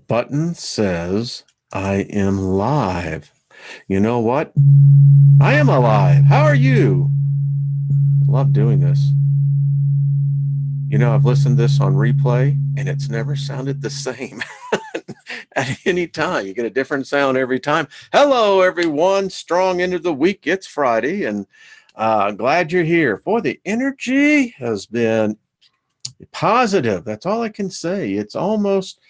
button says I am live. You know what? I am alive. How are you? Love doing this. You know, I've listened to this on replay and it's never sounded the same at any time. You get a different sound every time. Hello, everyone. Strong into the week. It's Friday and glad you're here. Boy, the energy has been positive. That's all I can say. It's almost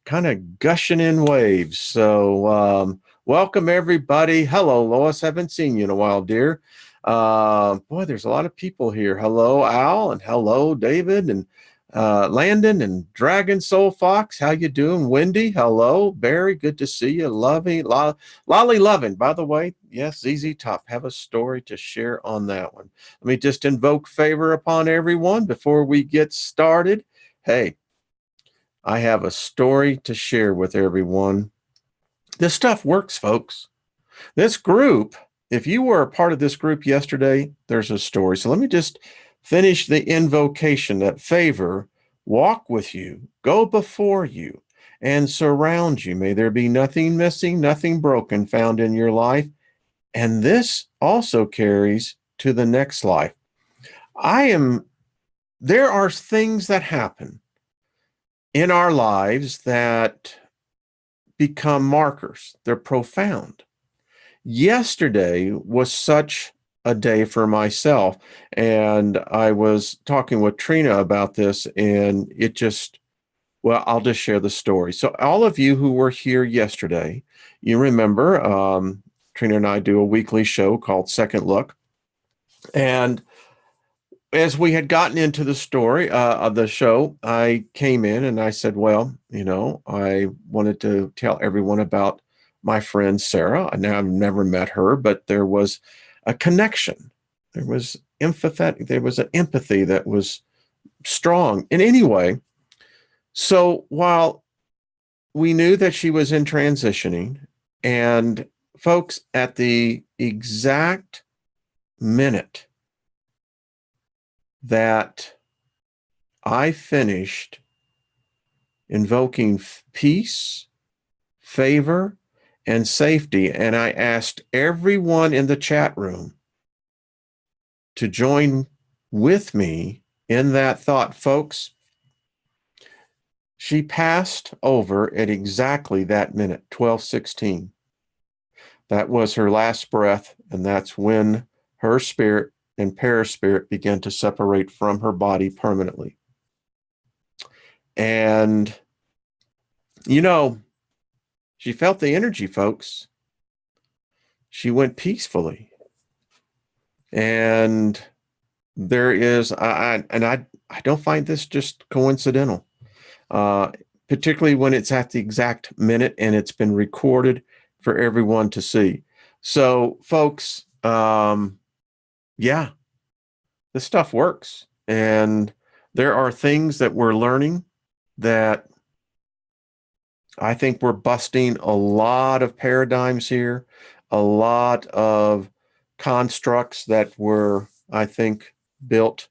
kind of gushing in waves. So welcome, everybody. Hello, Lois. Haven't seen you in a while, dear. Boy, there's a lot of people here. Hello, Al, and hello, David, and Landon, and Dragon Soul Fox. How you doing? Wendy, hello. Barry, good to see you. Lovey, Lolly Lovin, by the way. Yes, ZZ Top, have a story to share on that one. Let me just invoke favor upon everyone before we get started. Hey, I have a story to share with everyone. This stuff works, folks. This group, if you were a part of this group yesterday, there's a story. So let me just finish the invocation that favor walk with you, go before you, and surround you. May there be nothing missing, nothing broken found in your life. And this also carries to the next life. There are things that happen in our lives that become markers. They're profound. Yesterday was such a day for myself, and I was talking with Trina about this, and I'll just share the story. So all of you who were here yesterday, you remember Trina and I do a weekly show called Second Look, and as we had gotten into the story of the show, I came in and I said, well, I wanted to tell everyone about my friend Sarah. Now I've never met her, but there was a connection. There was empathetic. There was an empathy that was strong. And anyway, so while we knew that she was in transitioning, and folks, at the exact minute that I finished invoking peace, favor, and safety, and I asked everyone in the chat room to join with me in that thought, folks, she passed over at exactly that minute, 12:16. That was her last breath, and that's when her spirit and paraspirit began to separate from her body permanently. And, she felt the energy, folks. She went peacefully. And there is, I don't find this just coincidental, particularly when it's at the exact minute and it's been recorded for everyone to see. So, folks, yeah, this stuff works. And there are things that we're learning that I think we're busting a lot of paradigms here, a lot of constructs that were, I think, built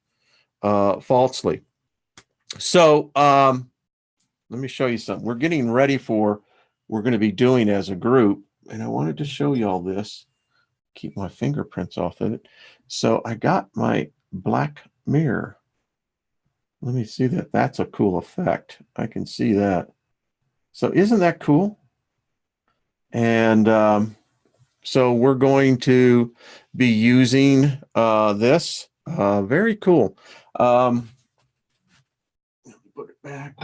falsely. So let me show you something. We're getting ready for we're going to be doing as a group. And I wanted to show you all this. Keep my fingerprints off of it. So I got my black mirror. Let me see that. That's a cool effect. I can see that. So isn't that cool? And so we're going to be using this. Very cool. Let me put it back.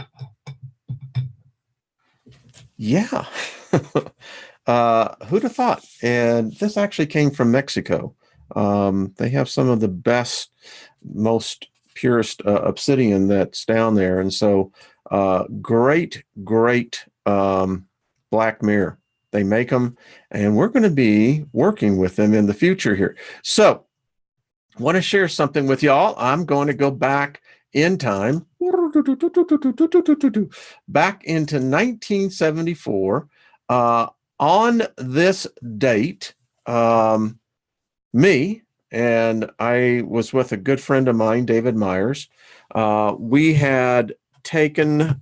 Yeah. Who'd have thought? And this actually came from Mexico. They have some of the best, most purest obsidian that's down there. And so great black mirror. They make them, and we're going to be working with them in the future here. So I want to share something with y'all. I'm going to go back in time, back into 1974. On this date, me and I was with a good friend of mine, David Myers. We had taken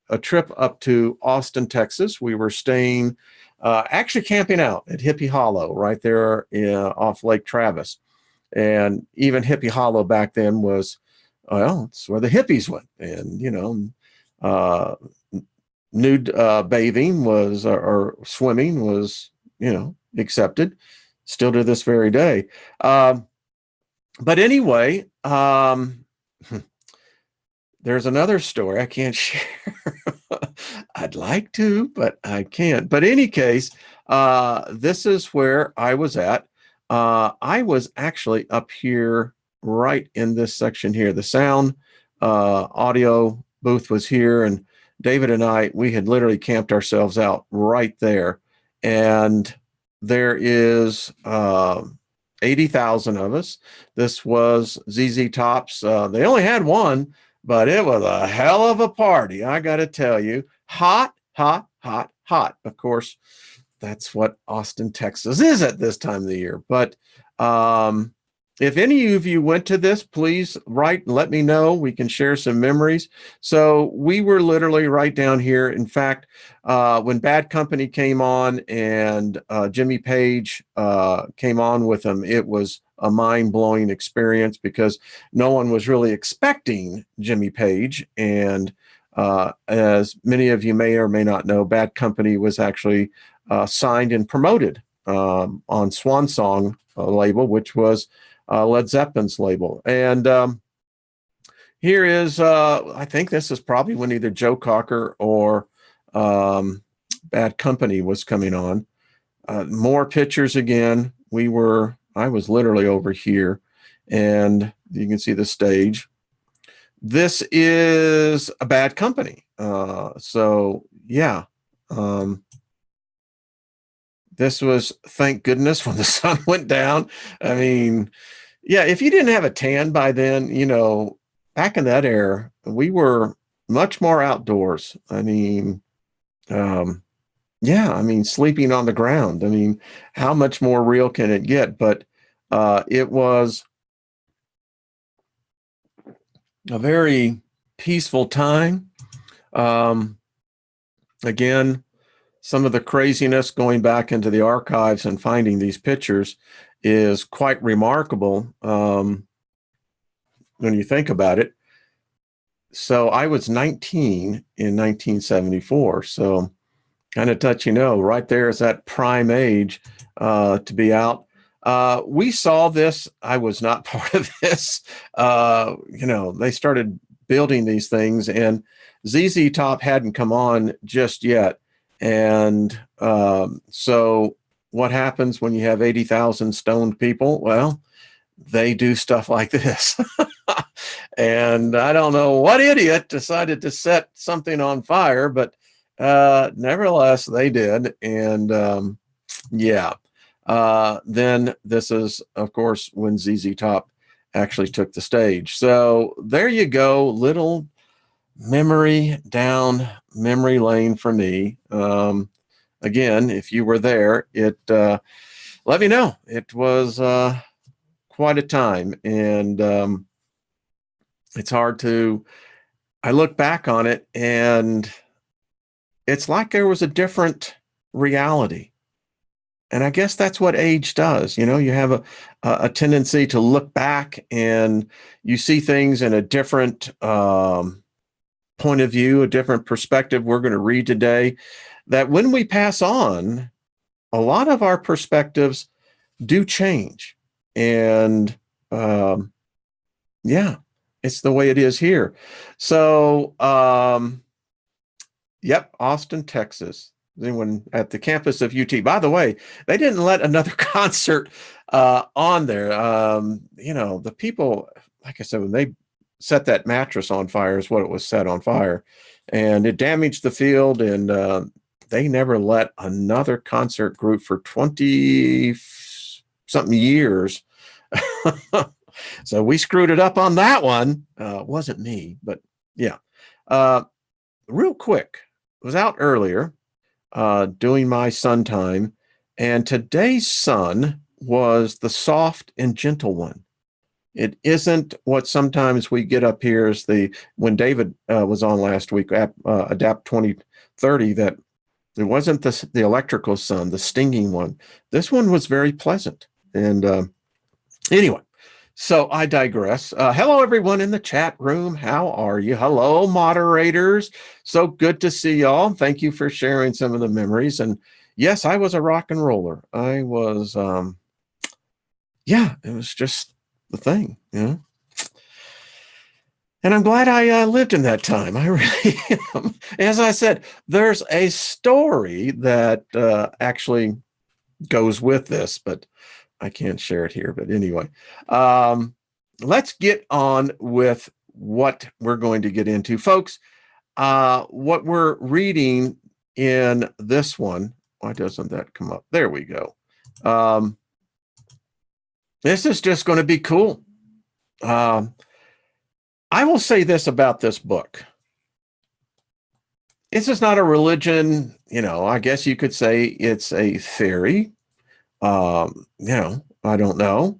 a trip up to Austin, Texas. We were staying, actually camping out at Hippie Hollow right there off Lake Travis. And even Hippie Hollow back then was, well, it's where the hippies went. And, uh, nude bathing was, or swimming was, accepted still to this very day. But anyway, there's another story I can't share. I'd like to, but I can't. But in any case, this is where I was at. I was actually up here right in this section here. The sound audio booth was here, and David and I, we had literally camped ourselves out right there. And there is 80,000 of us. This was ZZ Top's. They only had one, but it was a hell of a party, I got to tell you. Hot, hot, hot, hot. Of course, that's what Austin, Texas is at this time of the year. But if any of you went to this, please write and let me know. We can share some memories. So we were literally right down here. In fact, when Bad Company came on and Jimmy Page came on with them, it was a mind-blowing experience because no one was really expecting Jimmy Page. And as many of you may or may not know, Bad Company was actually signed and promoted on Swan Song label, which was Led Zeppelin's label. And here is, I think this is probably when either Joe Cocker or Bad Company was coming on. More pictures again. I was literally over here, and you can see the stage. This is a Bad Company. So yeah. This was, thank goodness, when the sun went down. I mean, yeah, if you didn't have a tan by then, back in that era, we were much more outdoors. I mean, sleeping on the ground. I mean, how much more real can it get? But it was a very peaceful time. Again, some of the craziness going back into the archives and finding these pictures is quite remarkable when you think about it. So I was 19 in 1974. So kind of right there is that prime age to be out. We saw this. I was not part of this. They started building these things, and ZZ Top hadn't come on just yet. And so what happens when you have 80,000 stoned people? Well, they do stuff like this. And I don't know what idiot decided to set something on fire, but nevertheless, they did. And then this is, of course, when ZZ Top actually took the stage. So there you go, little memory down memory lane for me. Again, if you were there, let me know. It was quite a time, and it's hard I look back on it, and it's like there was a different reality. And I guess that's what age does. You have a tendency to look back and you see things in a different point of view, a different perspective. We're going to read today that when we pass on, a lot of our perspectives do change. And it's the way it is here. So, Austin, Texas. Anyone at the campus of UT? By the way, they didn't let another concert on there. The people, like I said, when they set that mattress on fire is what it was set on fire, and it damaged the field, and they never let another concert group for 20-something years. So we screwed it up on that one. Wasn't me, but yeah. Real quick, it was out earlier doing my sun time, and today's sun was the soft and gentle one. It isn't what sometimes we get up here as when David was on last week, Adapt 2030, that it wasn't the electrical sun, the stinging one. This one was very pleasant. And anyway, so I digress. Hello, everyone in the chat room. How are you? Hello, moderators. So good to see y'all. Thank you for sharing some of the memories. And yes, I was a rock and roller. I was, it was just the thing, you know. And I'm glad I lived in that time. I really am. As I said, there's a story that actually goes with this, but I can't share it here. But anyway, let's get on with what we're going to get into. Folks, what we're reading in this one, why doesn't that come up? There we go. This is just going to be cool. I will say this about this book. This is not a religion, you know, I guess you could say it's a theory. You know, I don't know.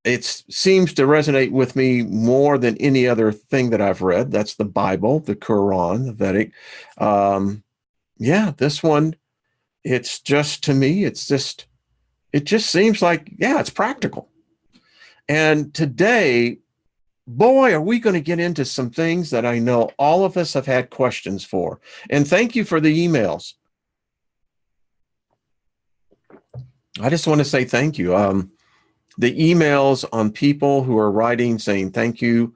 It seems to resonate with me more than any other thing that I've read. That's the Bible, the Quran, the Vedic. This one, it's just, to me, it just seems like, it's practical. And today, boy, are we going to get into some things that I know all of us have had questions for. And thank you for the emails. I just want to say thank you. The emails on people who are writing saying thank you.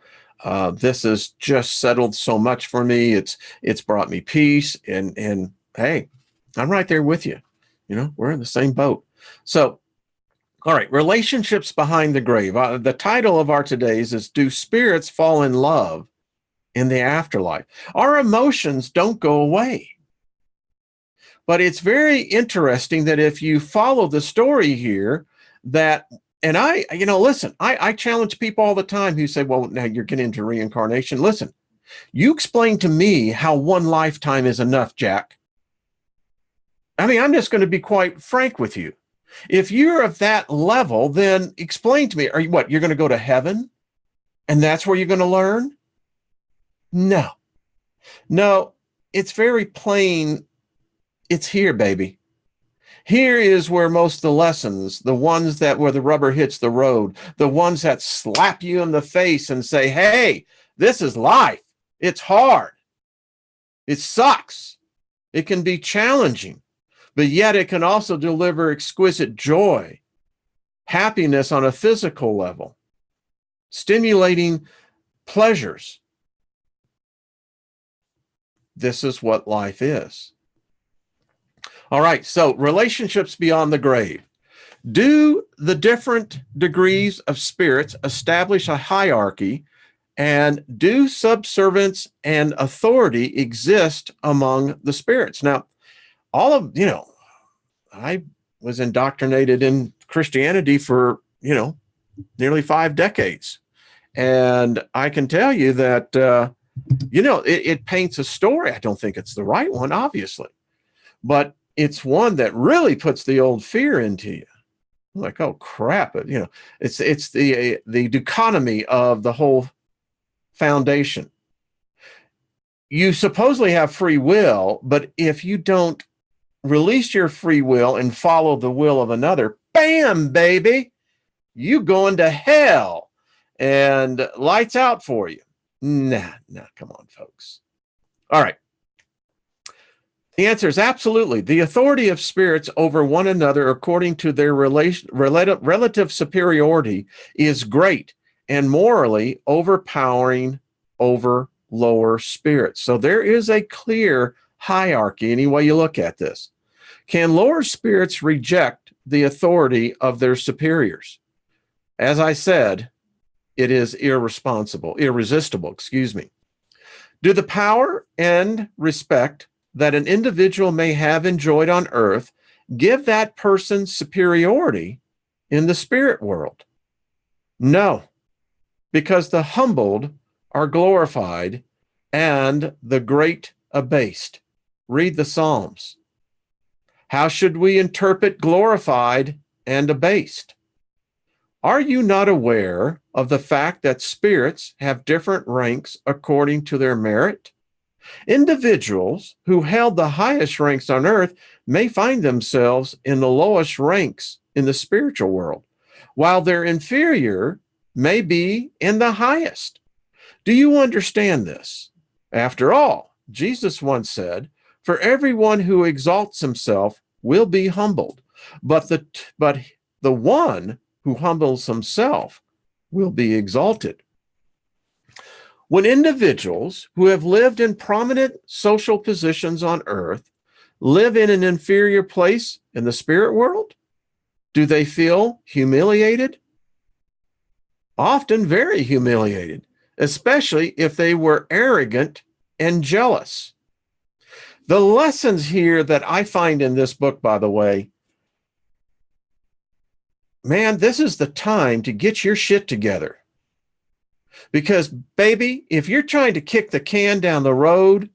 This has just settled so much for me. It's brought me peace. And hey, I'm right there with you. You know, we're in the same boat. So, all right, relationships behind the grave. The title of our today's is Do Spirits Fall in Love in the Afterlife? Our emotions don't go away. But it's very interesting that if you follow the story here, that, and listen, I challenge people all the time who say, well, now you're getting into reincarnation. Listen, you explain to me how one lifetime is enough, Jack. I mean, I'm just going to be quite frank with you. If you're of that level, then explain to me, you're going to go to heaven? And that's where you're going to learn? No, it's very plain. It's here, baby. Here is where most of the lessons, the ones where the rubber hits the road, the ones that slap you in the face and say, hey, this is life. It's hard. It sucks. It can be challenging, but yet it can also deliver exquisite joy, happiness on a physical level, stimulating pleasures. This is what life is. All right, so relationships beyond the grave. Do the different degrees of spirits establish a hierarchy, and do subservience and authority exist among the spirits? Now, I was indoctrinated in Christianity for, nearly 5 decades. And I can tell you that, it paints a story. I don't think it's the right one, obviously, but it's one that really puts the old fear into you. Like, oh crap, it's the dichotomy of the whole foundation. You supposedly have free will, but if you don't release your free will and follow the will of another, bam, baby, you going to hell and lights out for you. Nah, come on, folks. All right. The answer is absolutely. The authority of spirits over one another, according to their relative superiority, is great and morally overpowering over lower spirits. So there is a clear hierarchy, any way you look at this. Can lower spirits reject the authority of their superiors? As I said, it is irresistible. Do the power and respect that an individual may have enjoyed on earth give that person superiority in the spirit world? No, because the humbled are glorified and the great abased. Read the Psalms. How should we interpret glorified and abased? Are you not aware of the fact that spirits have different ranks according to their merit? Individuals who held the highest ranks on earth may find themselves in the lowest ranks in the spiritual world, while their inferior may be in the highest. Do you understand this? After all, Jesus once said, "For everyone who exalts himself will be humbled, but the one who humbles himself will be exalted." When individuals who have lived in prominent social positions on earth live in an inferior place in the spirit world, do they feel humiliated? Often very humiliated, especially if they were arrogant and jealous. The lessons here that I find in this book, by the way, man, this is the time to get your shit together. Because, baby, if you're trying to kick the can down the road,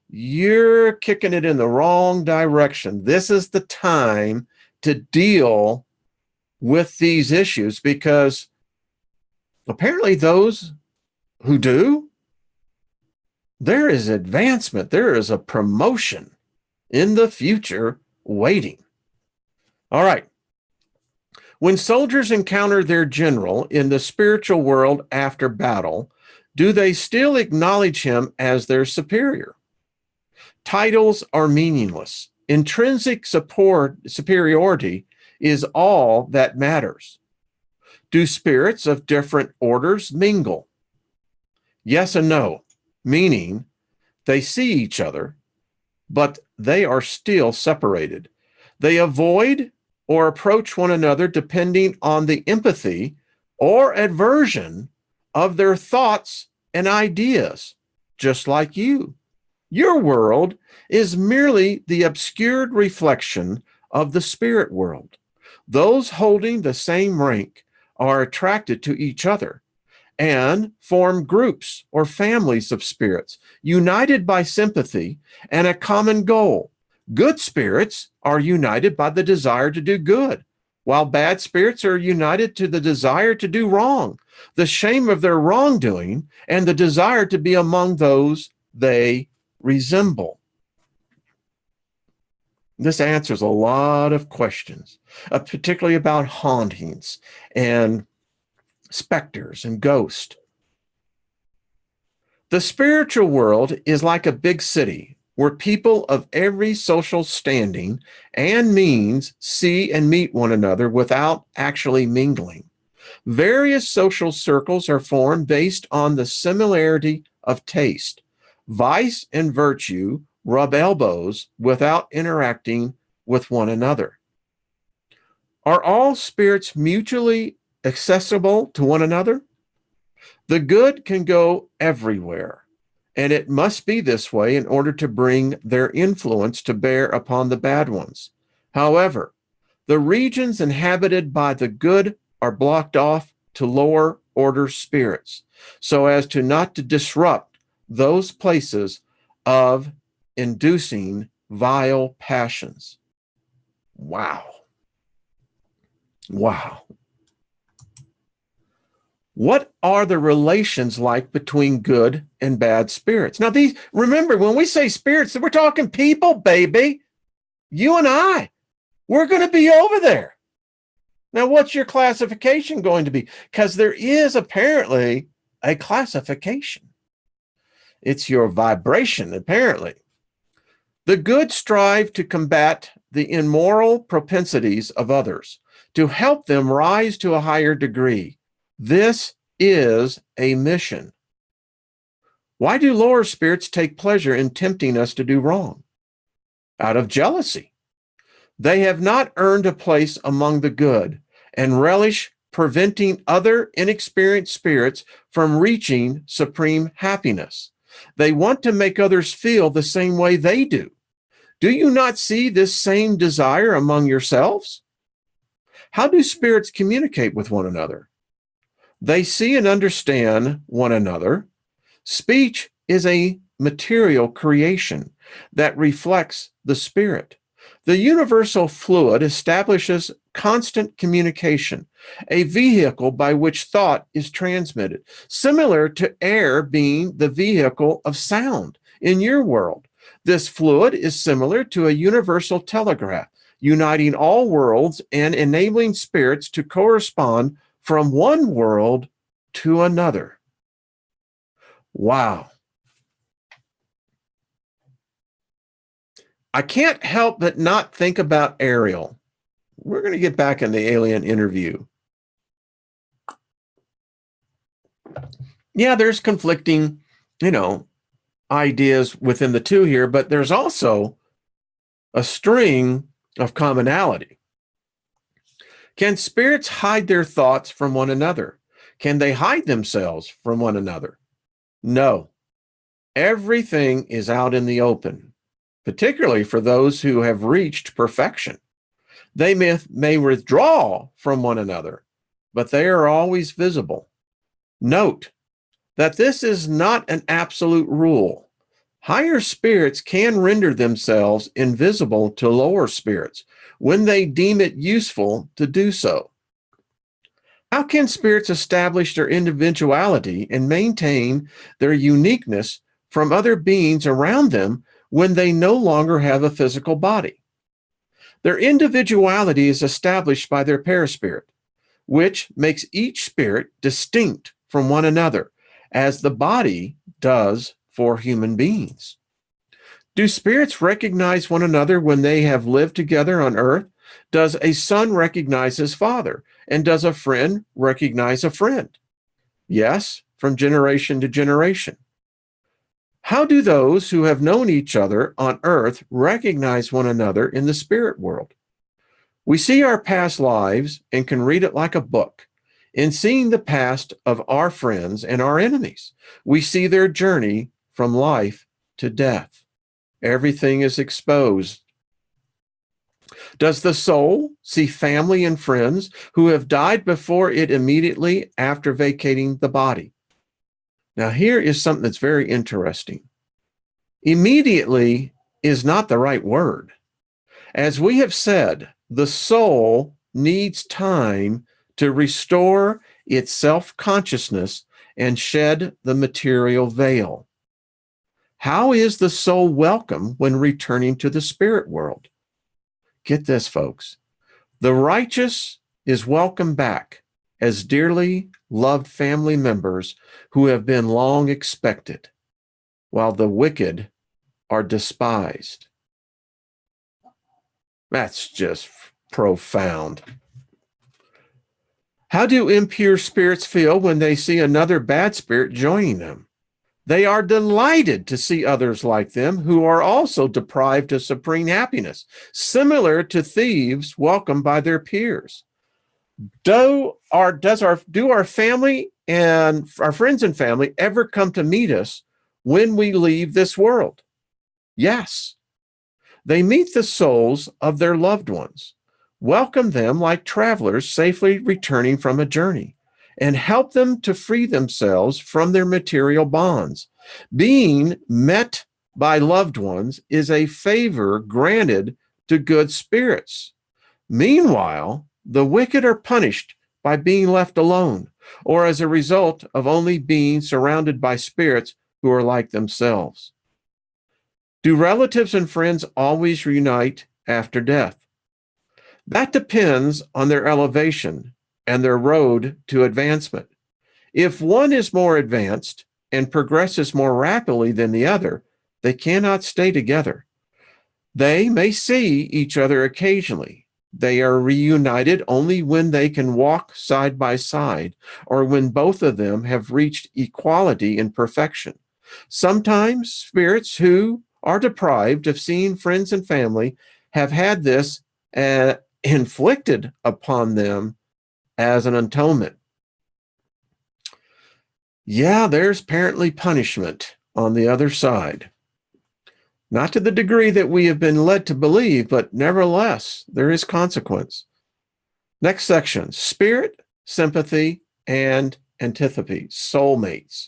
you're kicking it in the wrong direction. This is the time to deal with these issues, because apparently those who do, there is advancement, there is a promotion in the future waiting. All right. When soldiers encounter their general in the spiritual world after battle, do they still acknowledge him as their superior? Titles are meaningless. Intrinsic superiority is all that matters. Do spirits of different orders mingle? Yes and no, meaning they see each other, but they are still separated. They avoid or approach one another depending on the empathy or aversion of their thoughts and ideas, just like you. Your world is merely the obscured reflection of the spirit world. Those holding the same rank are attracted to each other and form groups or families of spirits, united by sympathy and a common goal. Good spirits are united by the desire to do good, while bad spirits are united to the desire to do wrong, the shame of their wrongdoing, and the desire to be among those they resemble. This answers a lot of questions, particularly about hauntings and specters and ghosts. The spiritual world is like a big city where people of every social standing and means see and meet one another without actually mingling. Various social circles are formed based on the similarity of taste. Vice and virtue rub elbows without interacting with one another. Are all spirits mutually accessible to one another? The good can go everywhere, and it must be this way in order to bring their influence to bear upon the bad ones. However, the regions inhabited by the good are blocked off to lower order spirits, so as to not to disrupt those places of inducing vile passions. Wow. Wow. What are the relations like between good and bad spirits? Now, remember, when we say spirits, we're talking people, baby. You and I, we're going to be over there. Now, what's your classification going to be? Because there is apparently a classification. It's your vibration, apparently. The good strive to combat the immoral propensities of others, to help them rise to a higher degree. This is a mission. Why do lower spirits take pleasure in tempting us to do wrong? Out of jealousy. They have not earned a place among the good and relish preventing other inexperienced spirits from reaching supreme happiness. They want to make others feel the same way they do. Do you not see this same desire among yourselves? How do spirits communicate with one another? They see and understand one another. Speech is a material creation that reflects the spirit. The universal fluid establishes constant communication, a vehicle by which thought is transmitted, similar to air being the vehicle of sound in your world. This fluid is similar to a universal telegraph, uniting all worlds and enabling spirits to correspond from one world to another. Wow. I can't help but not think about Ariel. We're going to get back in the alien interview. Yeah, there's conflicting, ideas within the two here, but there's also a string of commonality. Can spirits hide their thoughts from one another? Can they hide themselves from one another? No. Everything is out in the open, particularly for those who have reached perfection. They may withdraw from one another, but they are always visible. Note that this is not an absolute rule. Higher spirits can render themselves invisible to lower spirits when they deem it useful to do so. How can spirits establish their individuality and maintain their uniqueness from other beings around them when they no longer have a physical body? Their individuality is established by their perispirit, which makes each spirit distinct from one another, as the body does for human beings. Do spirits recognize one another when they have lived together on earth? Does a son recognize his father? And does a friend recognize a friend? Yes, from generation to generation. How do those who have known each other on earth recognize one another in the spirit world? We see our past lives and can read it like a book. In seeing the past of our friends and our enemies, we see their journey from life to death. Everything is exposed. Does the soul see family and friends who have died before it immediately after vacating the body? Now, here is something that's very interesting. Immediately is not the right word. As we have said, the soul needs time to restore its self-consciousness and shed the material veil. How is the soul welcome when returning to the spirit world? Get this, folks. The righteous is welcome back as dearly loved family members who have been long expected, while the wicked are despised. That's just profound. How do impure spirits feel when they see another bad spirit joining them? They are delighted to see others like them who are also deprived of supreme happiness, similar to thieves welcomed by their peers. Do our family and our friends and family ever come to meet us when we leave this world? Yes. They meet the souls of their loved ones, welcome them like travelers safely returning from a journey, and help them to free themselves from their material bonds. Being met by loved ones is a favor granted to good spirits. Meanwhile, the wicked are punished by being left alone, or as a result of only being surrounded by spirits who are like themselves. Do relatives and friends always reunite after death? That depends on their elevation and their road to advancement. If one is more advanced and progresses more rapidly than the other, they cannot stay together. They may see each other occasionally. They are reunited only when they can walk side by side or when both of them have reached equality in perfection. Sometimes spirits who are deprived of seeing friends and family have had this inflicted upon them as an atonement. Yeah, there's apparently punishment on the other side. Not to the degree that we have been led to believe, but nevertheless, there is consequence. Next section, spirit, sympathy, and antipathy, soulmates.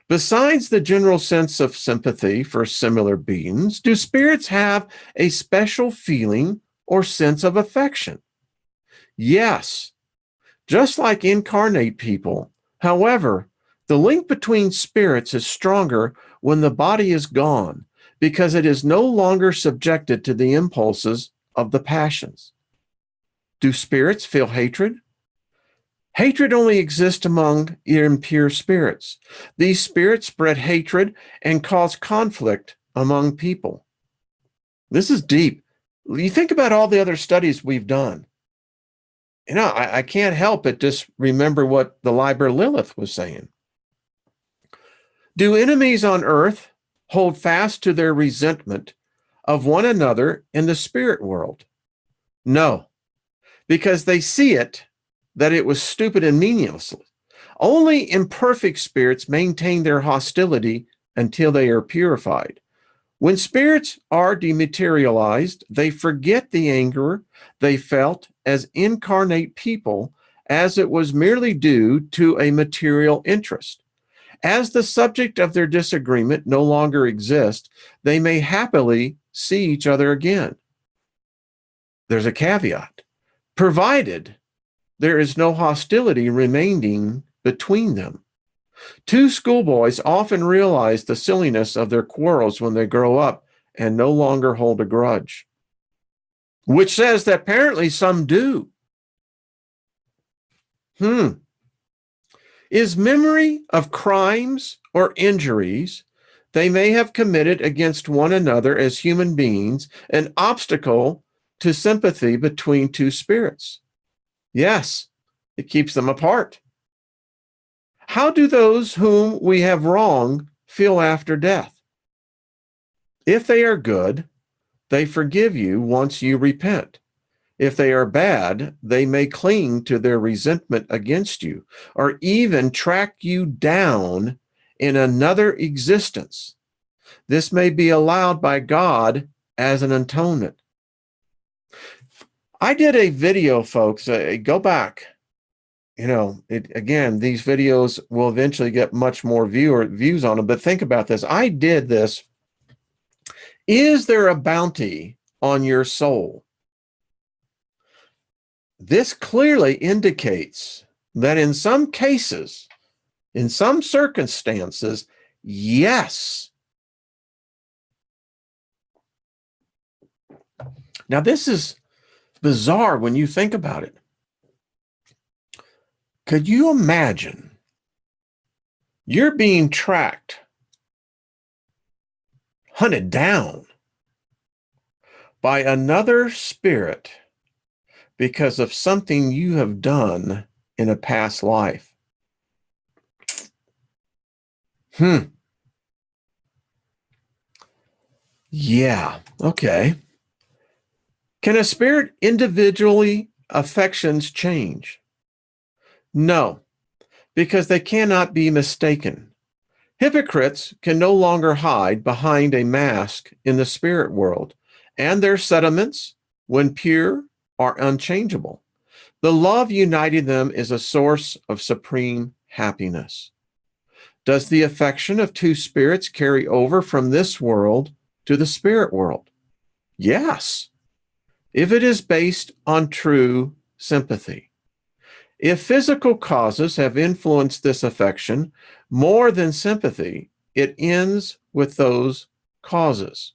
Besides the general sense of sympathy for similar beings, do spirits have a special feeling or sense of affection? Yes, just like incarnate people. However, the link between spirits is stronger when the body is gone because it is no longer subjected to the impulses of the passions. Do spirits feel hatred? Hatred only exists among impure spirits. These spirits spread hatred and cause conflict among people. This is deep. You think about all the other studies we've done. I can't help but just remember what the Liber Lilith was saying. Do enemies on earth hold fast to their resentment of one another in the spirit world? No, because they see it that it was stupid and meaningless. Only imperfect spirits maintain their hostility until they are purified. When spirits are dematerialized, they forget the anger they felt as incarnate people, as it was merely due to a material interest. As the subject of their disagreement no longer exists, they may happily see each other again. There's a caveat, provided there is no hostility remaining between them. Two schoolboys often realize the silliness of their quarrels when they grow up and no longer hold a grudge, which says that apparently some do. Is memory of crimes or injuries they may have committed against one another as human beings an obstacle to sympathy between two spirits? Yes, it keeps them apart. How do those whom we have wronged feel after death? If they are good, they forgive you once you repent. If they are bad, they may cling to their resentment against you, or even track you down in another existence. This may be allowed by God as an atonement. I did a video, folks. Go back. Again, these videos will eventually get much more views on them. But think about this. I did this. Is there a bounty on your soul? This clearly indicates that in some cases, in some circumstances, yes. Now, this is bizarre when you think about it. Could you imagine you're being tracked, hunted down by another spirit because of something you have done in a past life? Yeah, okay. Can a spirit individually affections change? No, because they cannot be mistaken. Hypocrites can no longer hide behind a mask in the spirit world, and their sentiments, when pure, are unchangeable. The love uniting them is a source of supreme happiness. Does the affection of two spirits carry over from this world to the spirit world? Yes, if it is based on true sympathy. If physical causes have influenced this affection more than sympathy, it ends with those causes.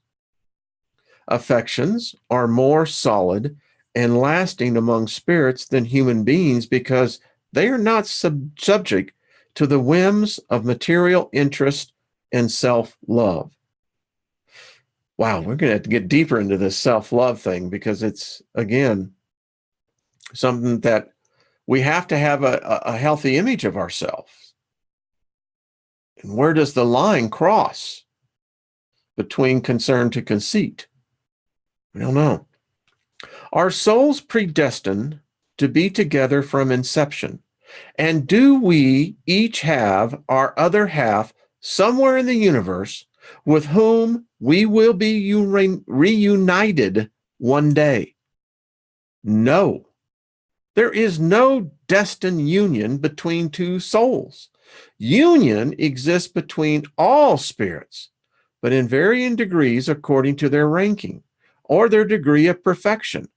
Affections are more solid and lasting among spirits than human beings because they are not subject to the whims of material interest and self-love. Wow, we're going to have to get deeper into this self-love thing because it's, again, something that we have to have a healthy image of ourselves. And where does the line cross between concern to conceit? We don't know. Are souls predestined to be together from inception? And do we each have our other half somewhere in the universe with whom we will be reunited one day? No. There is no destined union between two souls. Union exists between all spirits, but in varying degrees according to their ranking or their degree of perfection.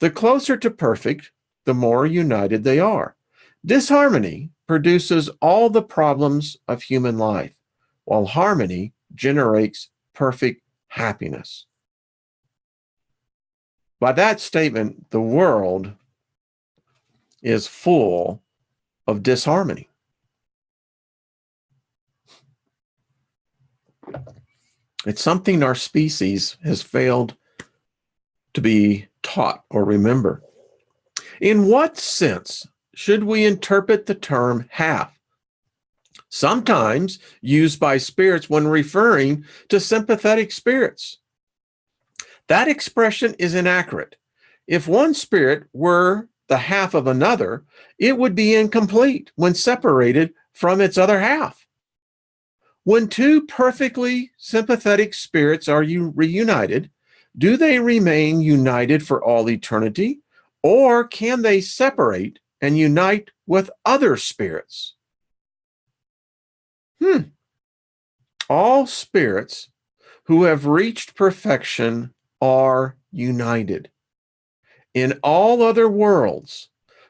The closer to perfect, the more united they are. Disharmony produces all the problems of human life, while harmony generates perfect happiness. By that statement, the world is full of disharmony. It's something our species has failed to be taught or remember. In what sense should we interpret the term half? Sometimes used by spirits when referring to sympathetic spirits. That expression is inaccurate. If one spirit were the half of another, it would be incomplete when separated from its other half. When two perfectly sympathetic spirits are reunited, do they remain united for all eternity, or can they separate and unite with other spirits? All spirits who have reached perfection are united. In all other worlds,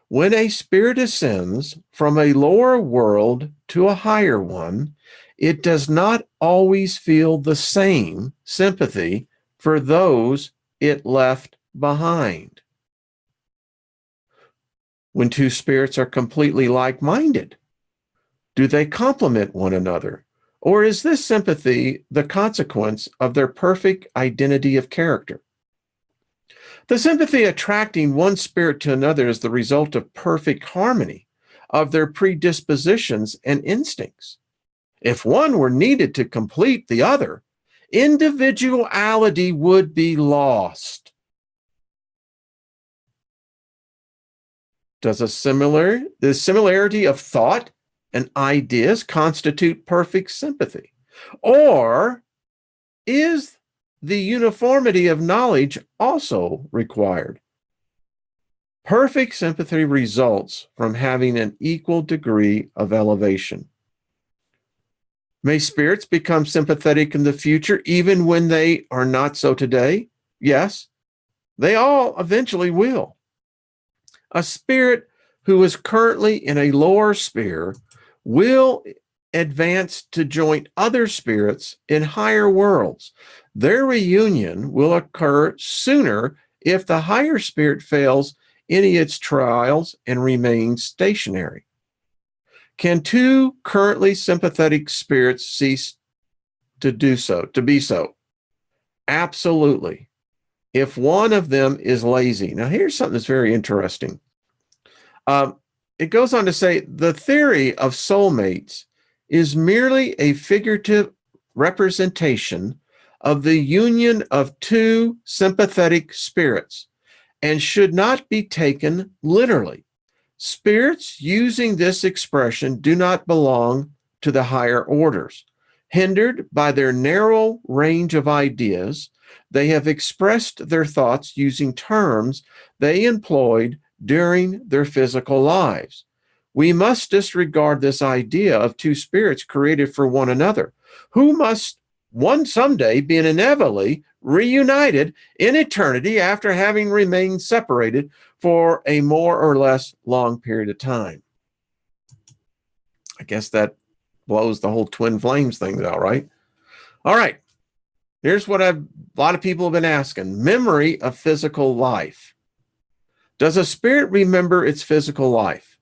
when a spirit ascends from a lower world to a higher one, it does not always feel the same sympathy for those it left behind. When two spirits are completely like-minded, do they complement one another? Or is this sympathy the consequence of their perfect identity of character? The sympathy attracting one spirit to another is the result of perfect harmony of their predispositions and instincts. If one were needed to complete the other, individuality would be lost. Does the similarity of thought and ideas constitute perfect sympathy? Or is the uniformity of knowledge also required? Perfect sympathy results from having an equal degree of elevation. May spirits become sympathetic in the future, even when they are not so today? Yes, they all eventually will. A spirit who is currently in a lower sphere will advance to join other spirits in higher worlds. Their reunion will occur sooner if the higher spirit fails any of its trials and remains stationary. Can two currently sympathetic spirits cease to be so? Absolutely. If one of them is lazy. Now, here's something that's very interesting. It goes on to say the theory of soulmates is merely a figurative representation of the union of two sympathetic spirits and should not be taken literally. Spirits using this expression do not belong to the higher orders. Hindered by their narrow range of ideas, they have expressed their thoughts using terms they employed during their physical lives. We must disregard this idea of two spirits created for one another, who must one someday be inevitably reunited in eternity after having remained separated for a more or less long period of time. I guess that blows the whole twin flames thing out, right? All right. Here's what a lot of people have been asking. Memory of physical life. Does a spirit remember its physical life?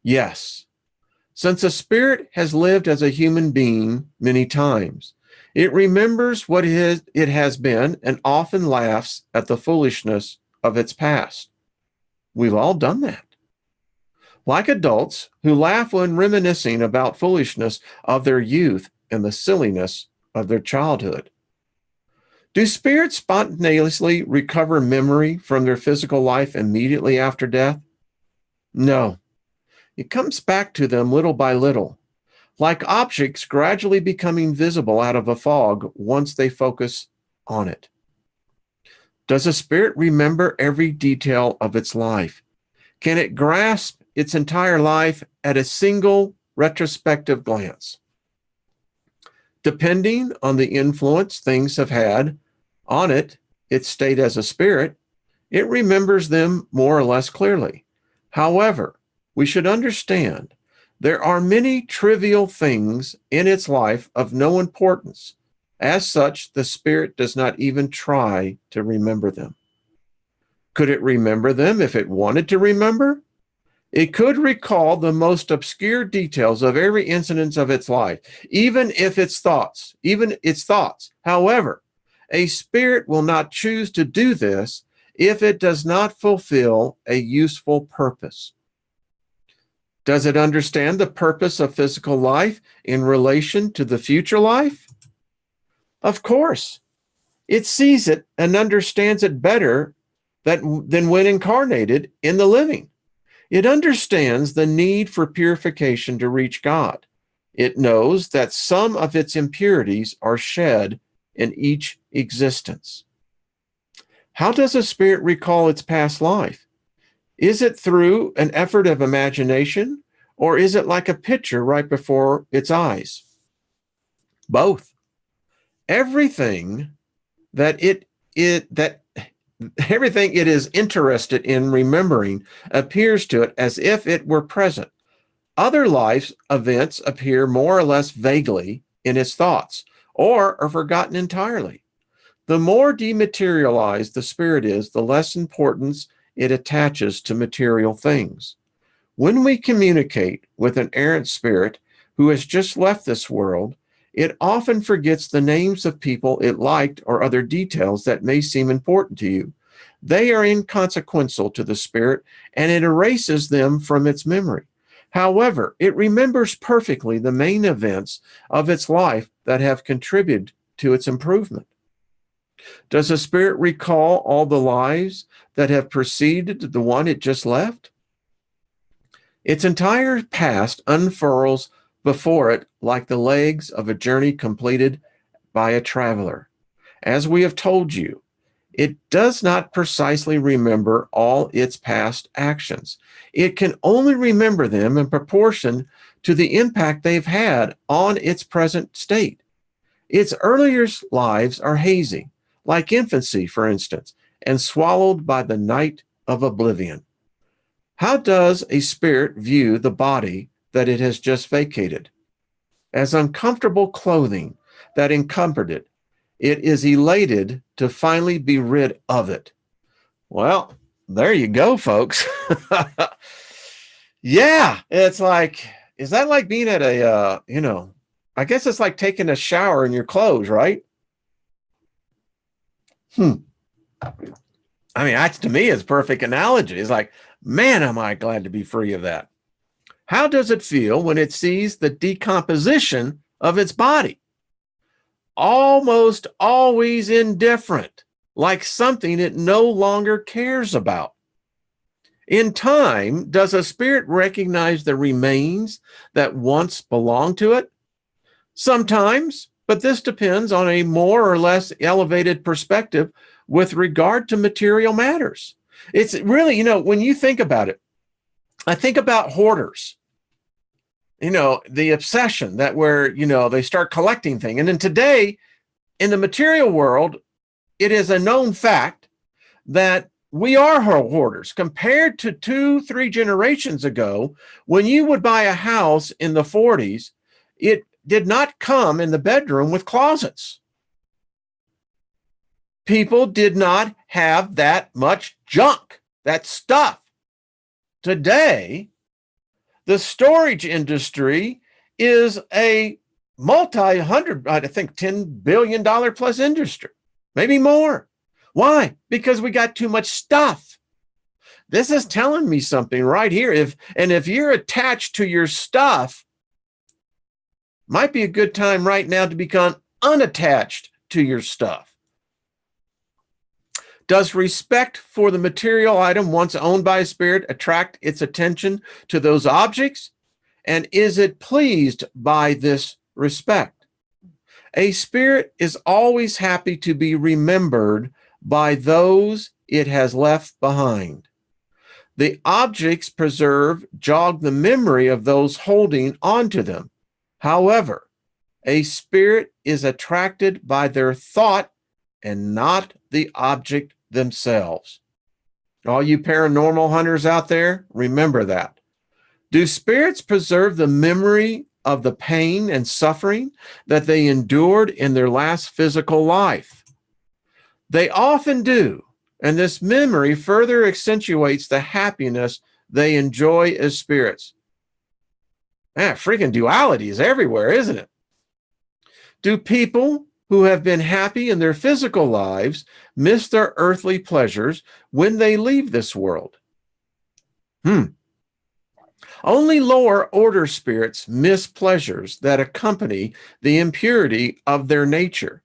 Yes. Since a spirit has lived as a human being many times, it remembers what it has been and often laughs at the foolishness of its past. We've all done that. Like adults who laugh when reminiscing about foolishness of their youth and the silliness of their childhood. Do spirits spontaneously recover memory from their physical life immediately after death? No. It comes back to them little by little, like objects gradually becoming visible out of a fog once they focus on it. Does a spirit remember every detail of its life? Can it grasp its entire life at a single retrospective glance? Depending on the influence things have had on it, its state as a spirit, It remembers them more or less clearly. However, we should understand there are many trivial things in its life of no importance. As such, the spirit does not even try to remember them. Could it remember them if it wanted to remember? It could recall the most obscure details of every incident of its life, even its thoughts. However, a spirit will not choose to do this if it does not fulfill a useful purpose. Does it understand the purpose of physical life in relation to the future life? Of course. It sees it and understands it better than when incarnated in the living. It understands the need for purification to reach God. It knows that some of its impurities are shed in each existence. How does a spirit recall its past life? Is it through an effort of imagination, or is it like a picture right before its eyes? Both. Everything that everything it is interested in remembering appears to it as if it were present. Other life events appear more or less vaguely in its thoughts, or are forgotten entirely. The more dematerialized the spirit is, the less importance it attaches to material things. When we communicate with an errant spirit who has just left this world, it often forgets the names of people it liked or other details that may seem important to you. They are inconsequential to the spirit, and it erases them from its memory. However, it remembers perfectly the main events of its life that have contributed to its improvement. Does the spirit recall all the lives that have preceded the one it just left? Its entire past unfurls before it like the legs of a journey completed by a traveler. As we have told you, it does not precisely remember all its past actions. It can only remember them in proportion to the impact they've had on its present state. Its earlier lives are hazy, like infancy, for instance, and swallowed by the night of oblivion. How does a spirit view the body that it has just vacated? As uncomfortable clothing that encumbered it. It is elated to finally be rid of it. Well, there you go, folks. Yeah, it's like, is that like being at I guess it's like taking a shower in your clothes, right? I mean, that's, to me, it's a perfect analogy. It's like, man, am I glad to be free of that. How does it feel when it sees the decomposition of its body? Almost always indifferent, like something it no longer cares about. In time, does a spirit recognize the remains that once belonged to it? Sometimes, but this depends on a more or less elevated perspective with regard to material matters. It's really, when you think about it, I think about hoarders. The obsession that where, they start collecting things. And then today, in the material world, it is a known fact that we are hoarders compared to 2-3 generations ago. When you would buy a house in the 40s, it did not come in the bedroom with closets. People did not have that much junk, that stuff. Today, the storage industry is a multi-hundred, I think $10 billion plus industry, maybe more. Why? Because we got too much stuff. This is telling me something right here. If you're attached to your stuff, might be a good time right now to become unattached to your stuff. Does respect for the material item once owned by a spirit attract its attention to those objects? And is it pleased by this respect? A spirit is always happy to be remembered by those it has left behind. The objects preserved jog the memory of those holding onto them. However, a spirit is attracted by their thought and not the object themselves. All you paranormal hunters out there, remember that. Do spirits preserve the memory of the pain and suffering that they endured in their last physical life? They often do, and this memory further accentuates the happiness they enjoy as spirits. Man, freaking duality is everywhere, isn't it? Do people who have been happy in their physical lives miss their earthly pleasures when they leave this world? Only lower order spirits miss pleasures that accompany the impurity of their nature,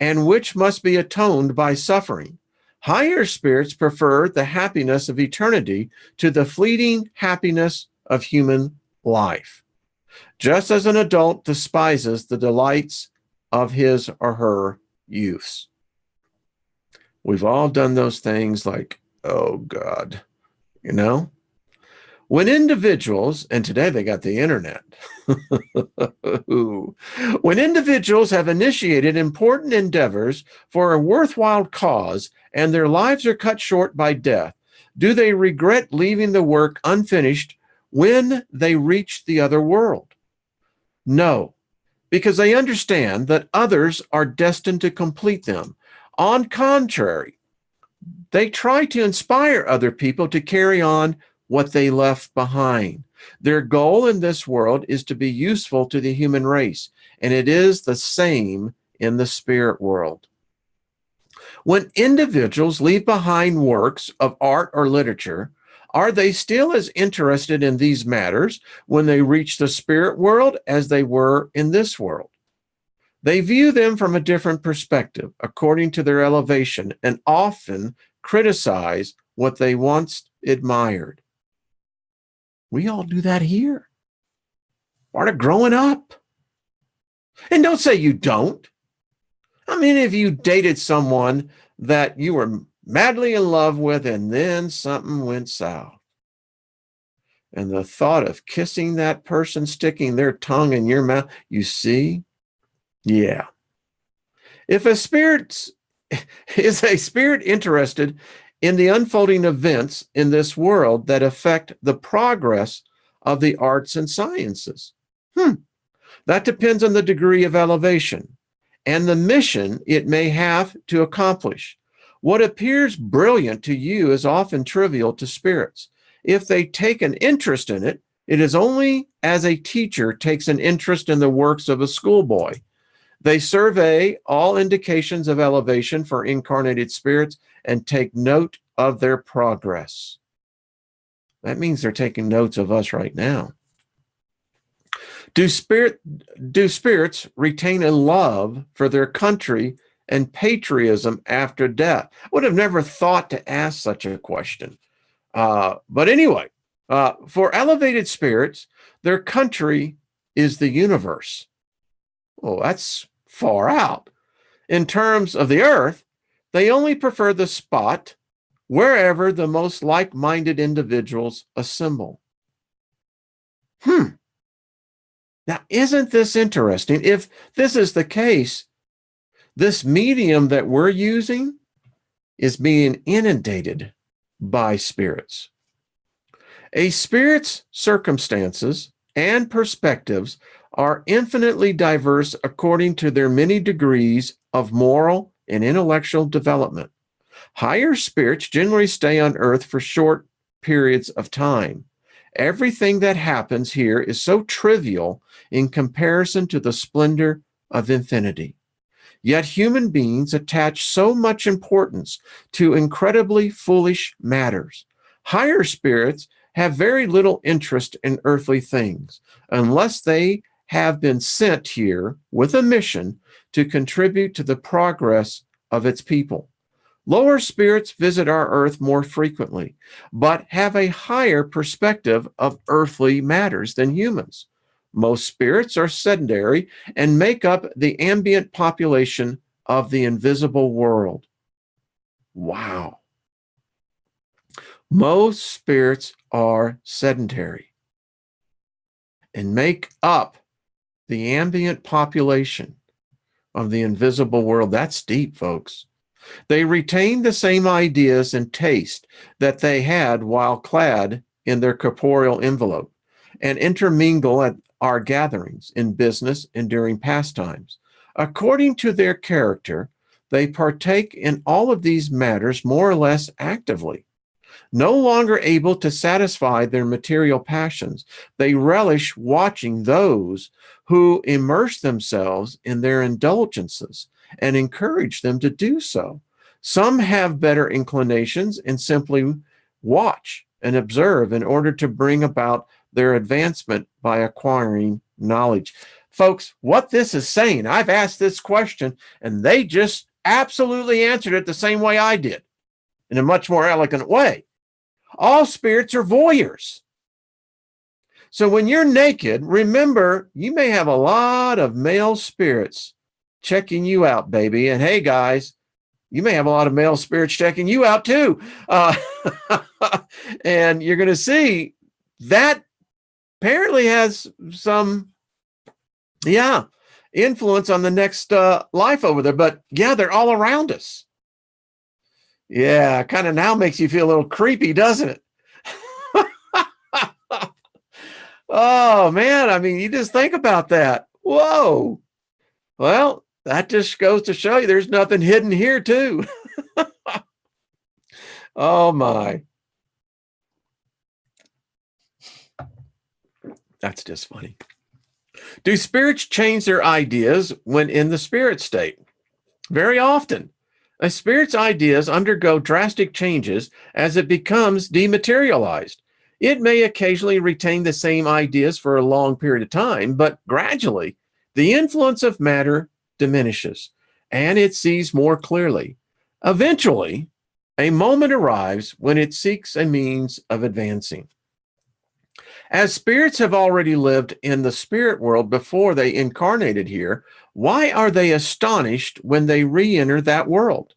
and which must be atoned by suffering. Higher spirits prefer the happiness of eternity to the fleeting happiness of human life, just as an adult despises the delights of his or her youth. We've all done those things like, oh God, you know? When individuals, and today they got the internet, when individuals have initiated important endeavors for a worthwhile cause and their lives are cut short by death, do they regret leaving the work unfinished when they reach the other world? No, because they understand that others are destined to complete them. On contrary, they try to inspire other people to carry on what they left behind. Their goal in this world is to be useful to the human race, and it is the same in the spirit world. When individuals leave behind works of art or literature, are they still as interested in these matters when they reach the spirit world as they were in this world? They view them from a different perspective, according to their elevation, and often criticize what they once admired. We all do that here. Part of growing up. And don't say you don't. I mean, if you dated someone that you were madly in love with and then something went south, and the thought of kissing that person, sticking their tongue in your mouth, you see? Yeah. If a spirit is a spirit interested in the unfolding events in this world that affect the progress of the arts and sciences, that depends on the degree of elevation and the mission it may have to accomplish. What appears brilliant to you is often trivial to spirits. If they take an interest in it, it is only as a teacher takes an interest in the works of a schoolboy. They survey all indications of elevation for incarnated spirits and take note of their progress. That means they're taking notes of us right now. Do spirits retain a love for their country and patriotism after death? I would have never thought to ask such a question. But anyway, for elevated spirits, their country is the universe. Well, that's far out. In terms of the earth, they only prefer the spot wherever the most like-minded individuals assemble. Now, isn't this interesting? If this is the case, this medium that we're using is being inundated by spirits. A spirit's circumstances and perspectives are infinitely diverse according to their many degrees of moral and intellectual development. Higher spirits generally stay on earth for short periods of time. Everything that happens here is so trivial in comparison to the splendor of infinity. Yet human beings attach so much importance to incredibly foolish matters. Higher spirits have very little interest in earthly things unless they have been sent here with a mission to contribute to the progress of its people. Lower spirits visit our earth more frequently, but have a higher perspective of earthly matters than humans. Most spirits are sedentary and make up the ambient population of the invisible world. Wow. Most spirits are sedentary and make up the ambient population of the invisible world. That's deep, folks. They retain the same ideas and taste that they had while clad in their corporeal envelope and intermingle at our gatherings in business and during pastimes. According to their character, they partake in all of these matters more or less actively. No longer able to satisfy their material passions, they relish watching those who immerse themselves in their indulgences and encourage them to do so. Some have better inclinations and simply watch and observe in order to bring about their advancement by acquiring knowledge. Folks, what this is saying, I've asked this question and they just absolutely answered it the same way I did, in a much more elegant way. All spirits are voyeurs. So when you're naked, remember, you may have a lot of male spirits checking you out, baby. And hey, guys, you may have a lot of male spirits checking you out too. And you're going to see that apparently has some, influence on the next life over there. But yeah, they're all around us. Yeah, kind of now makes you feel a little creepy, doesn't it? Oh, man. I mean, you just think about that. Whoa. Well, that just goes to show you there's nothing hidden here, too. Oh, my. That's just funny. Do spirits change their ideas when in the spirit state? Very often. A spirit's ideas undergo drastic changes as it becomes dematerialized. It may occasionally retain the same ideas for a long period of time, but gradually the influence of matter diminishes and it sees more clearly. Eventually, a moment arrives when it seeks a means of advancing. As spirits have already lived in the spirit world before they incarnated here, why are they astonished when they re-enter that world?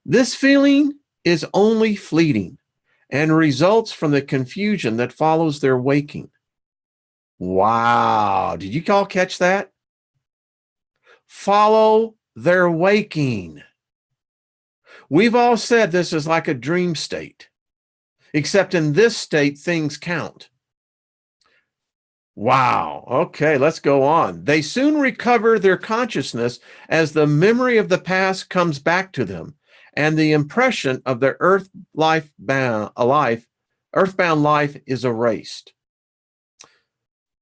This feeling is only fleeting and results from the confusion that follows their waking. Wow. Did you all catch that? Follow their waking. We've all said this is like a dream state, except in this state, things count. Wow. Okay, let's go on. They soon recover their consciousness as the memory of the past comes back to them and the impression of their earthbound life is erased.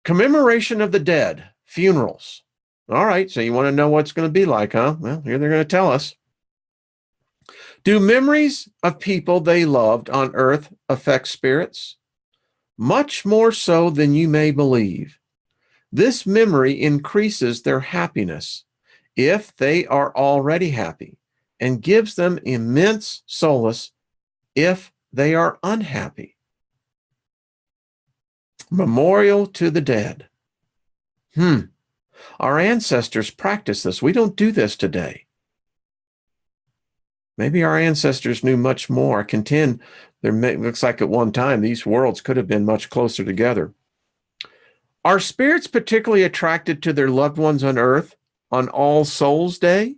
Commemoration of the dead, funerals. All right, so you want to know what it's going to be like, huh? Well, here they're going to tell us. Do memories of people they loved on earth affect spirits? Much more so than you may believe. This memory increases their happiness if they are already happy and gives them immense solace if they are unhappy. Memorial to the dead. Our ancestors practiced this. We don't do this today. Maybe our ancestors knew much more. I contend looks like at one time these worlds could have been much closer together. Are spirits particularly attracted to their loved ones on earth on All Souls Day?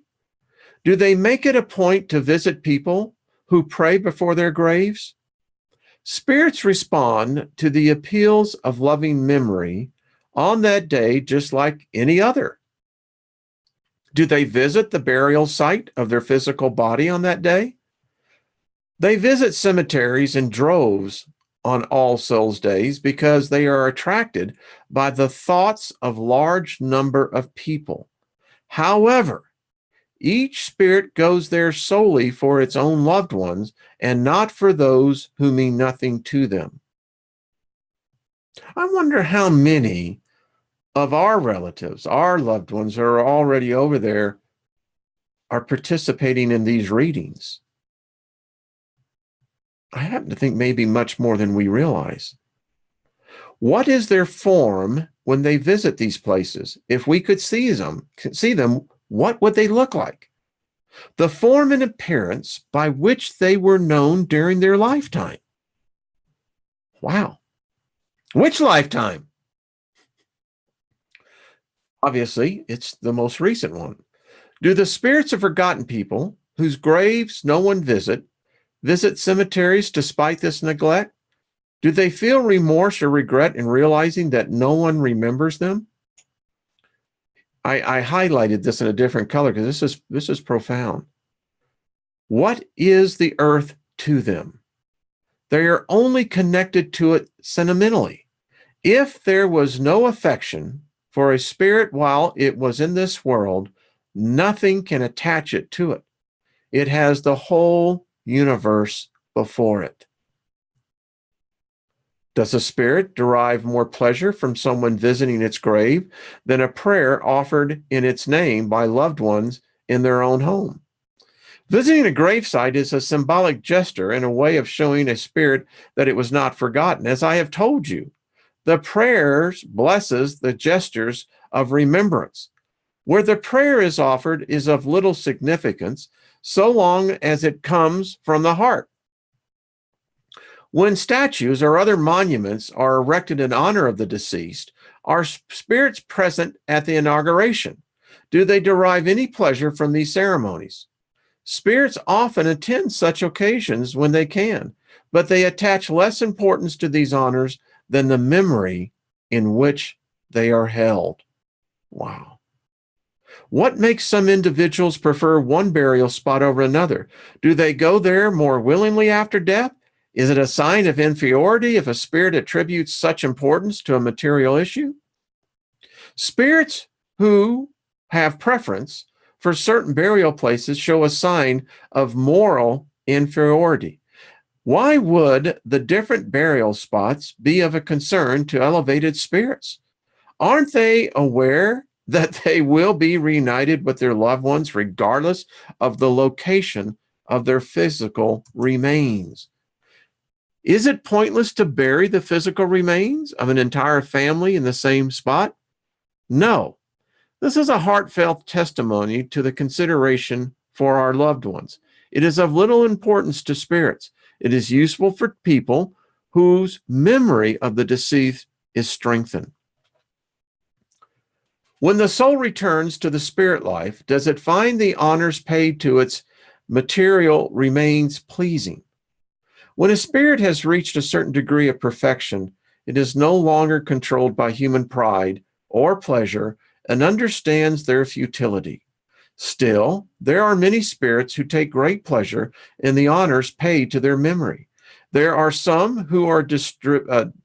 Do they make it a point to visit people who pray before their graves? Spirits respond to the appeals of loving memory on that day just like any other. Do they visit the burial site of their physical body on that day? They visit cemeteries in droves on All Souls Days because they are attracted by the thoughts of large number of people. However, each spirit goes there solely for its own loved ones and not for those who mean nothing to them. I wonder how many of our relatives, our loved ones who are already over there, are participating in these readings. I happen to think maybe much more than we realize. What is their form when they visit these places? If we could see them, what would they look like? The form and appearance by which they were known during their lifetime. Wow. Which lifetime? Obviously, it's the most recent one. Do the spirits of forgotten people whose graves no one visit cemeteries despite this neglect? Do they feel remorse or regret in realizing that no one remembers them? I highlighted this in a different color because this is profound. What is the earth to them? They are only connected to it sentimentally. If there was no affection for a spirit while it was in this world, nothing can attach it to it. It has the whole universe before it. Does a spirit derive more pleasure from someone visiting its grave than a prayer offered in its name by loved ones in their own home? Visiting a gravesite is a symbolic gesture and a way of showing a spirit that it was not forgotten. As I have told you, the prayers blesses the gestures of remembrance. Where the prayer is offered is of little significance, so long as it comes from the heart. When statues or other monuments are erected in honor of the deceased, are spirits present at the inauguration? Do they derive any pleasure from these ceremonies? Spirits often attend such occasions when they can, but they attach less importance to these honors than the memory in which they are held. Wow. What makes some individuals prefer one burial spot over another? Do they go there more willingly after death? Is it a sign of inferiority if a spirit attributes such importance to a material issue? Spirits who have preference for certain burial places show a sign of moral inferiority. Why would the different burial spots be of a concern to elevated spirits? Aren't they aware that they will be reunited with their loved ones regardless of the location of their physical remains? Is it pointless to bury the physical remains of an entire family in the same spot? No. This is a heartfelt testimony to the consideration for our loved ones. It is of little importance to spirits. It is useful for people whose memory of the deceased is strengthened. When the soul returns to the spirit life, does it find the honors paid to its material remains pleasing? When a spirit has reached a certain degree of perfection, it is no longer controlled by human pride or pleasure and understands their futility. Still, there are many spirits who take great pleasure in the honors paid to their memory. There are some who are disturbed at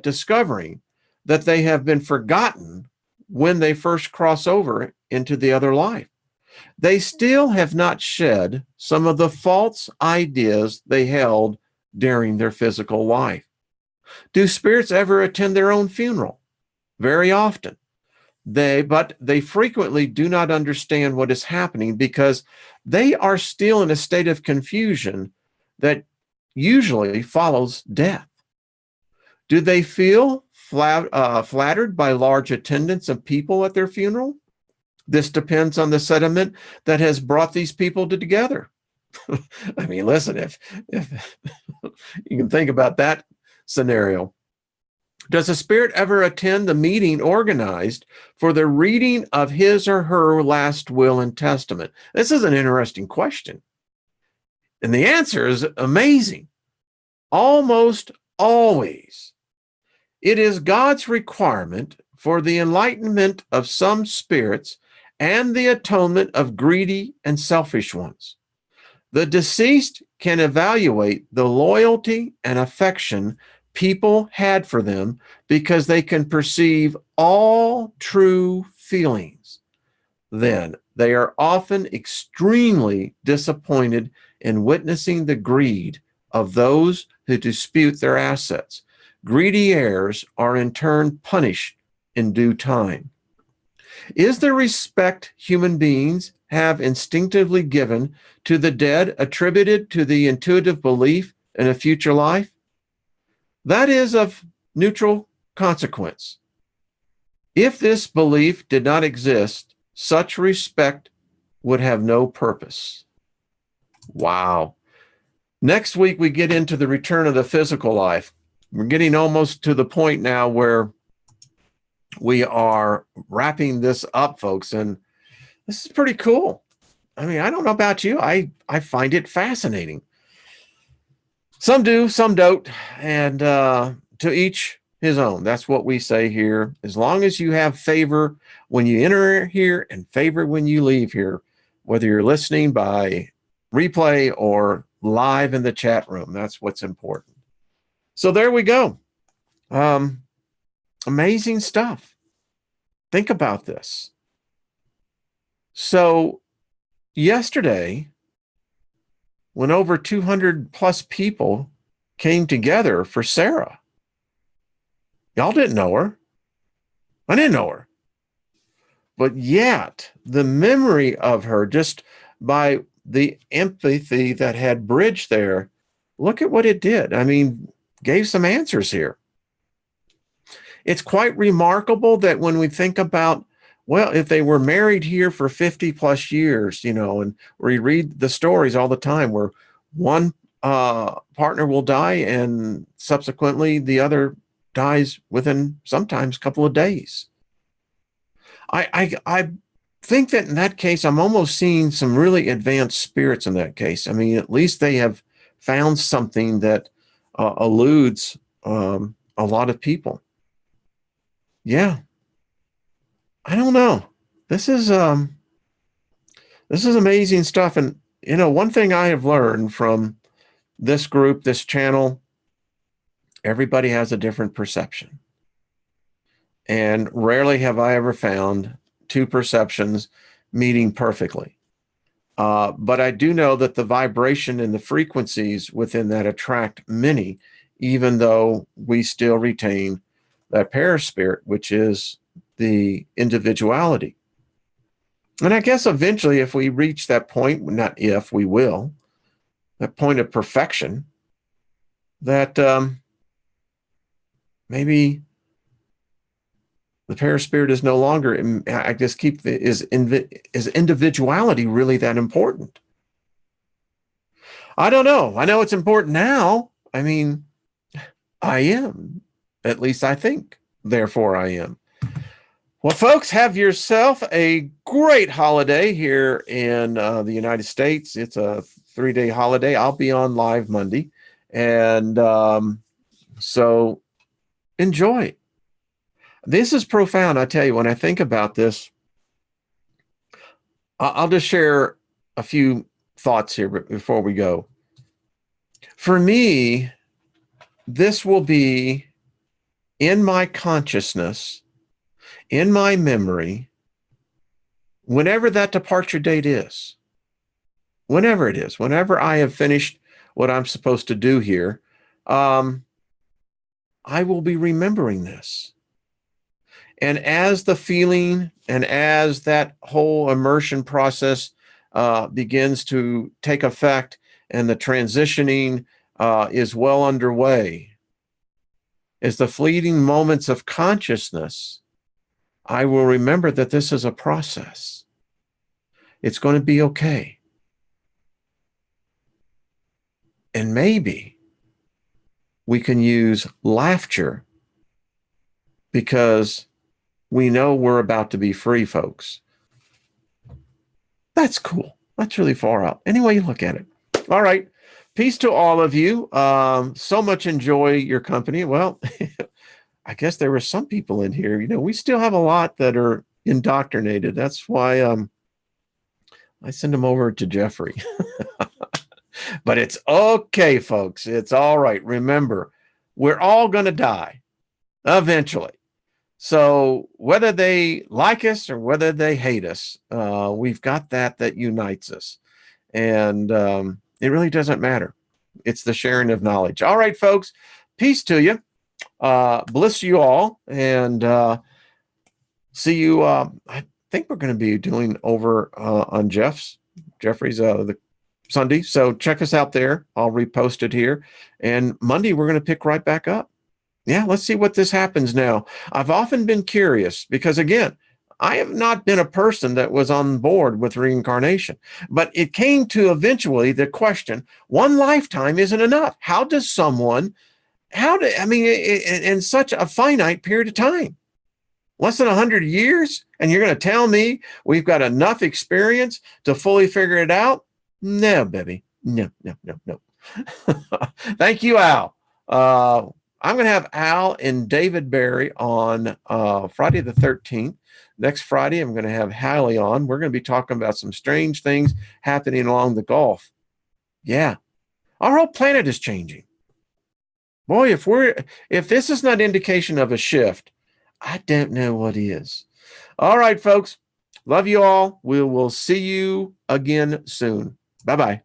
discovering that they have been forgotten when they first cross over into the other life. They still have not shed some of the false ideas they held during their physical life. Do spirits ever attend their own funeral? Very often. But they frequently do not understand what is happening because they are still in a state of confusion that usually follows death. Do they feel flattered by large attendance of people at their funeral? This depends on the sentiment that has brought these people together. I mean, listen, if you can think about that scenario. Does a spirit ever attend the meeting organized for the reading of his or her last will and testament? This is an interesting question. And the answer is amazing. Almost always. It is God's requirement for the enlightenment of some spirits and the atonement of greedy and selfish ones. The deceased can evaluate the loyalty and affection people had for them because they can perceive all true feelings. Then they are often extremely disappointed in witnessing the greed of those who dispute their assets. Greedy heirs are in turn punished in due time. Is the respect human beings have instinctively given to the dead attributed to the intuitive belief in a future life? That is of neutral consequence. If this belief did not exist, such respect would have no purpose. Wow. Next week, we get into the return of the physical life. We're getting almost to the point now where we are wrapping this up, folks. And This is pretty cool. I mean, I don't know about you. I find it fascinating. Some do, some don't. And to each his own. That's what we say here. As long as you have favor when you enter here and favor when you leave here, whether you're listening by replay or live in the chat room, that's what's important. So there we go. Amazing stuff. Think about this. So yesterday, when over 200 plus people came together for Sarah, y'all didn't know her. I didn't know her. But yet, the memory of her, just by the empathy that had bridged there, look at what it did. I mean, gave some answers here. It's quite remarkable that when we think about, well, if they were married here for 50 plus years, you know, and we read the stories all the time where one partner will die and subsequently the other dies within sometimes a couple of days. I think that in that case, I'm almost seeing some really advanced spirits in that case. I mean, at least they have found something that eludes a lot of people. Yeah. I don't know. This is amazing stuff. And you know, one thing I have learned from this group, this channel, everybody has a different perception. And rarely have I ever found two perceptions meeting perfectly. But I do know that the vibration and the frequencies within that attract many, even though we still retain that paraspirit, which is the individuality. And I guess eventually, if we reach that point, not if, we will, that point of perfection, that maybe the paraspirit is no longer, I just keep, is individuality really that important? I don't know. I know it's important now. I mean, I am. At least I think. Therefore, I am. Well, folks, have yourself a great holiday here in the United States. It's a 3-day holiday. I'll be on live Monday. And so enjoy. This is profound. I tell you, when I think about this, I'll just share a few thoughts here before we go. For me, this will be in my consciousness, in my memory, whenever that departure date is, whenever it is, whenever I have finished what I'm supposed to do here, I will be remembering this. And as the feeling and as that whole immersion process begins to take effect and the transitioning is well underway, as the fleeting moments of consciousness, I will remember that this is a process. It's going to be okay. And maybe we can use laughter because we know we're about to be free, folks. That's cool. That's really far out. Any way you look at it. All right. Peace to all of you. So much enjoy your company. Well, I guess there were some people in here. You know, we still have a lot that are indoctrinated. That's why I send them over to Jeffrey. But it's okay, folks. It's all right. Remember, we're all going to die eventually. So whether they like us or whether they hate us, we've got that unites us. And it really doesn't matter. It's the sharing of knowledge. All right, folks. Peace to you. Bliss you all. And see you. I think we're going to be doing over on Jeffrey's the Sunday. So check us out there. I'll repost it here. And Monday, we're going to pick right back up. Yeah, let's see what this happens now. I've often been curious because, again, I have not been a person that was on board with reincarnation, but it came to eventually the question, one lifetime isn't enough. How does someone, in such a finite period of time? Less than 100 years? And you're going to tell me we've got enough experience to fully figure it out? No, baby. No, no, no, no. Thank you, Al. I'm going to have Al and David Barry on Friday the 13th. Next Friday, I'm going to have Hallie on. We're going to be talking about some strange things happening along the Gulf. Yeah, our whole planet is changing. Boy, if this is not indication of a shift, I don't know what is. All right, folks. Love you all. We will see you again soon. Bye-bye.